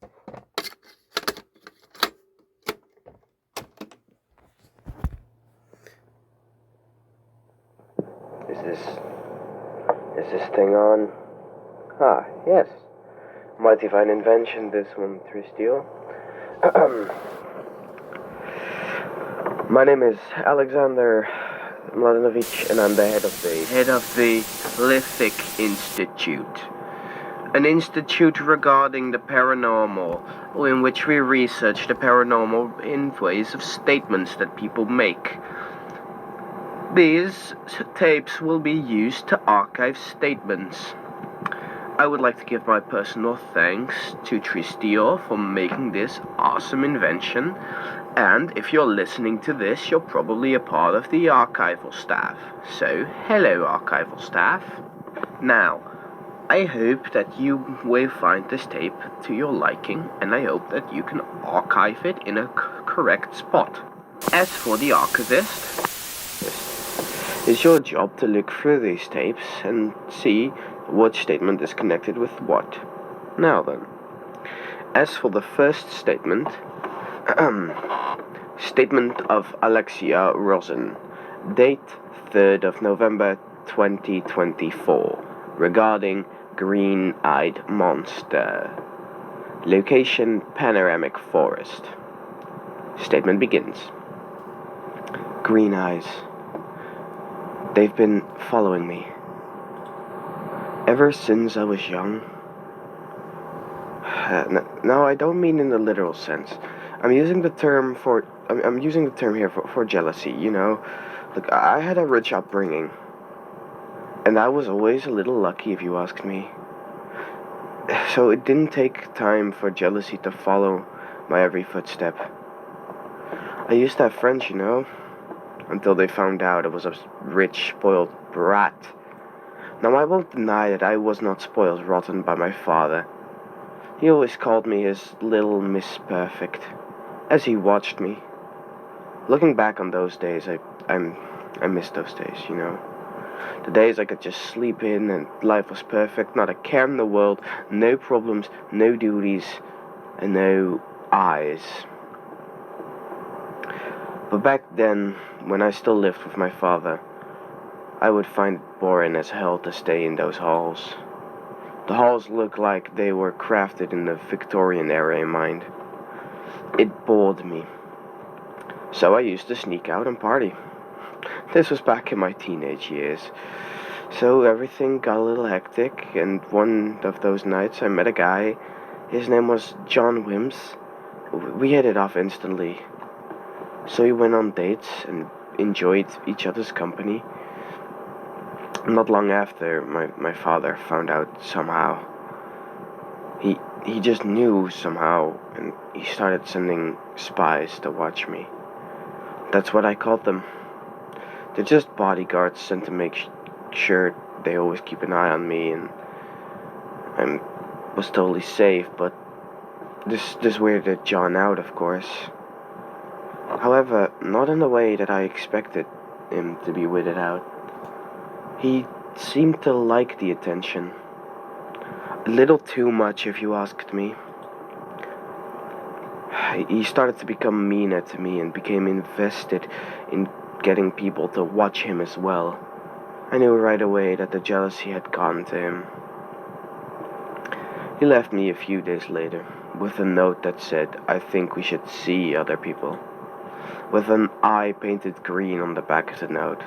Is this thing on? Ah, yes. Mighty fine invention, this one, Tristio. My name is Alexander Mladenovic, and I'm the head of the Lithic Institute. An institute regarding the paranormal, in which we research the paranormal in ways of statements that people make. These tapes will be used to archive statements. I would like to give my personal thanks to Tristio for making this awesome invention, and if you're listening to this, you're probably a part of the archival staff. So, hello archival staff. Now, I hope that you will find this tape to your liking, and I hope that you can archive it in a correct spot. As for the archivist, it's your job to look through these tapes and see what statement is connected with what. Now then, as for the first statement, statement of Alexia Rosen, date 3rd of November 2024, regarding green-eyed monster. Location panoramic forest. Statement begins. Green eyes. They've been following me ever since I was young. No, I don't mean in the literal sense. I'm using the term here for jealousy, you know. Look, I had a rich upbringing, and I was always a little lucky, if you ask me. So it didn't take time for jealousy to follow my every footstep. I used to have friends, you know, until they found out I was a rich, spoiled brat. Now, I won't deny that I was not spoiled rotten by my father. He always called me his little Miss Perfect, as he watched me. Looking back on those days, I miss those days, you know. The days I could just sleep in and life was perfect, not a care in the world, no problems, no duties, and no eyes. But back then, when I still lived with my father, I would find it boring as hell to stay in those halls. The halls looked like they were crafted in the Victorian era in mind. It bored me. So I used to sneak out and party. This was back in my teenage years. So everything got a little hectic, and one of those nights I met a guy. His name was John Wims. We hit it off instantly. So we went on dates and enjoyed each other's company. Not long after, my father found out somehow. He just knew somehow, and he started sending spies to watch me. That's what I called them. They're just bodyguards sent to make sure they always keep an eye on me, and I was totally safe, but this weirded John out, of course. However, not in the way that I expected him to be weirded out. He seemed to like the attention. A little too much, if you asked me. He started to become meaner to me and became invested in getting people to watch him as well. I knew right away that the jealousy had gotten to him. He left me a few days later with a note that said, "I think we should see other people," with an eye painted green on the back of the note.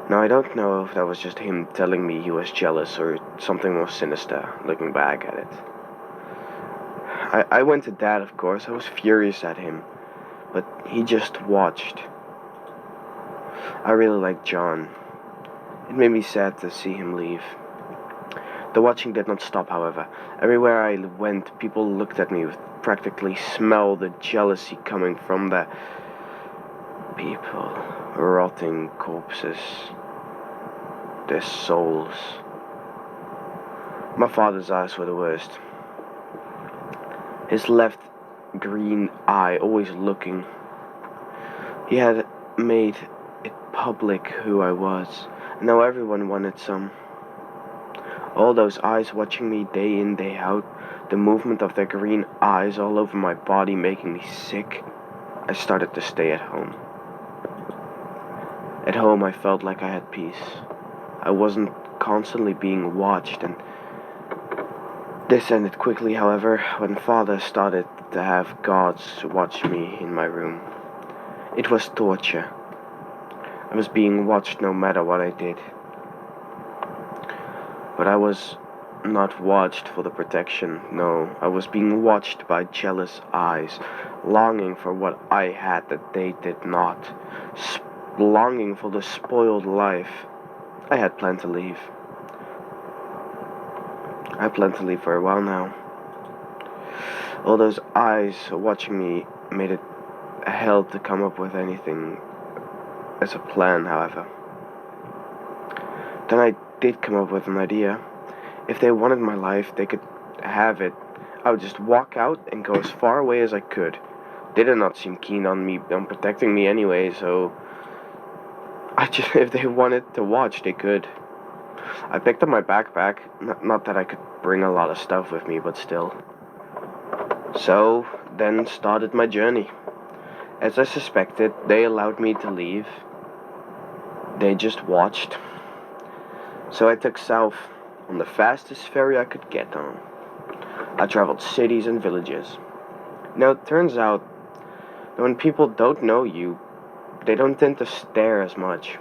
Now, I don't know if that was just him telling me he was jealous or something more sinister, looking back at it. I went to Dad, of course. I was furious at him, but he just watched. I really liked John. It made me sad to see him leave. The watching did not stop, however. Everywhere I went, people looked at me with practically smell the jealousy coming from the people, rotting corpses, their souls. My father's eyes were the worst. His left green eye always looking. He had made it public who I was. Now everyone wanted some. All those eyes watching me day in, day out, the movement of their green eyes all over my body making me sick, I started to stay at home. At home, I felt like I had peace. I wasn't constantly being watched, and this ended quickly, however, when Father started to have gods watch me in my room. It was torture. I was being watched no matter what I did. But I was not watched for the protection, no. I was being watched by jealous eyes, longing for what I had that they did not, longing for the spoiled life. I had planned to leave. I planned to leave for a while now. All those eyes watching me made it hell to come up with anything as a plan, however. Then I did come up with an idea. If they wanted my life, they could have it. I would just walk out and go as far away as I could. They did not seem keen on protecting me anyway, so if they wanted to watch, they could. I picked up my backpack, not that I could bring a lot of stuff with me, but still. So, then started my journey. As I suspected, they allowed me to leave. They just watched. So I took south on the fastest ferry I could get on. I traveled cities and villages. Now, it turns out that when people don't know you, they don't tend to stare as much.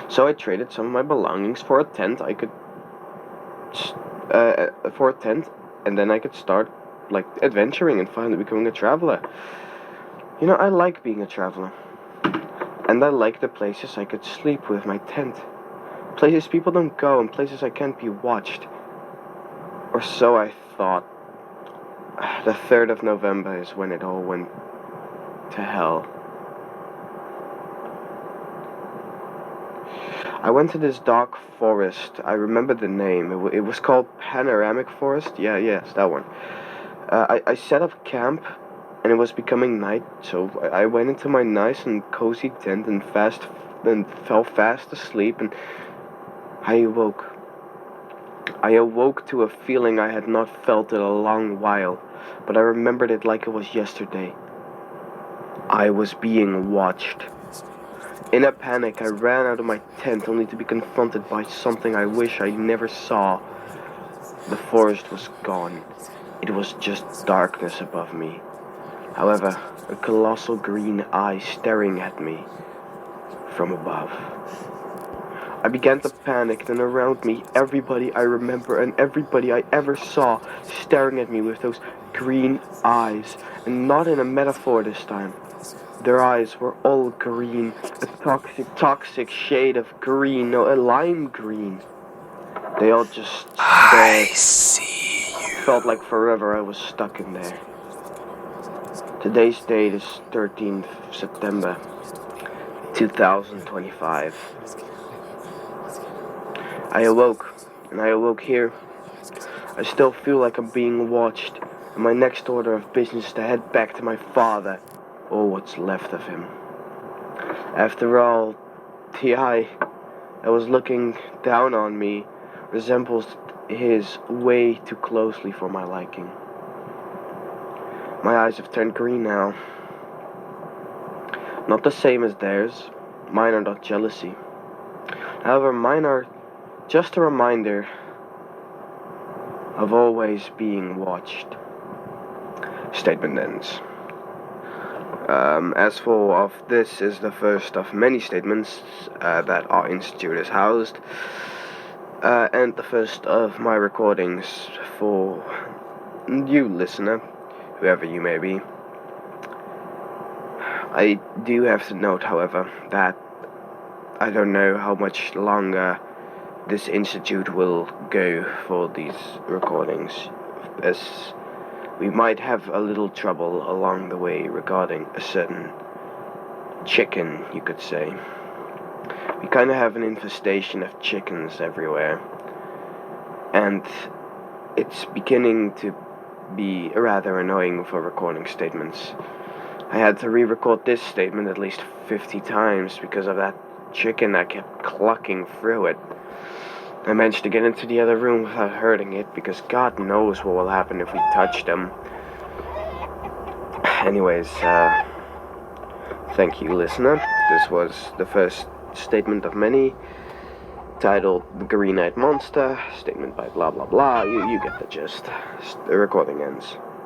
So I traded some of my belongings for a tent and then I could start, adventuring and finally becoming a traveler. You know, I like being a traveler. And I like the places I could sleep with my tent. Places people don't go and places I can't be watched. Or so I thought. The 3rd of November is when it all went to hell. I went to this dark forest. I remember the name. It was called Panoramic Forest. Yes, that one. I set up camp, and it was becoming night, so I went into my nice and cozy tent and fell fast asleep, and I awoke. I awoke to a feeling I had not felt in a long while, but I remembered it like it was yesterday. I was being watched. In a panic, I ran out of my tent only to be confronted by something I wish I never saw. The forest was gone. It was just darkness above me. However, a colossal green eye staring at me from above. I began to panic, and around me, everybody I remember and everybody I ever saw staring at me with those green eyes, and not in a metaphor this time. Their eyes were all green, a toxic shade of green, no, a lime green. They all just stared. I see you. Felt like forever I was stuck in there. Today's date is 13th September 2025. I awoke here. I still feel like I'm being watched, and my next order of business is to head back to my father, or what's left of him. After all, the eye that was looking down on me resembles his way too closely for my liking. My eyes have turned green now. Not the same as theirs. Mine are not jealousy. However, mine are just a reminder of always being watched. Statement ends. As for of this is the first of many statements that our institute has housed, and the first of my recordings for you, listener, whoever you may be. I do have to note, however, that I don't know how much longer this institute will go for these recordings, as we might have a little trouble along the way regarding a certain chicken, you could say. We kind of have an infestation of chickens everywhere, and it's beginning to be rather annoying for recording statements. I had to re-record this statement at least 50 times because of that chicken that kept clucking through it. I managed to get into the other room without hurting it, because God knows what will happen if we touch them. Anyways, thank you, listener. This was the first statement of many, titled The Green-Eyed Monster, statement by blah blah blah. You get the gist. The recording ends.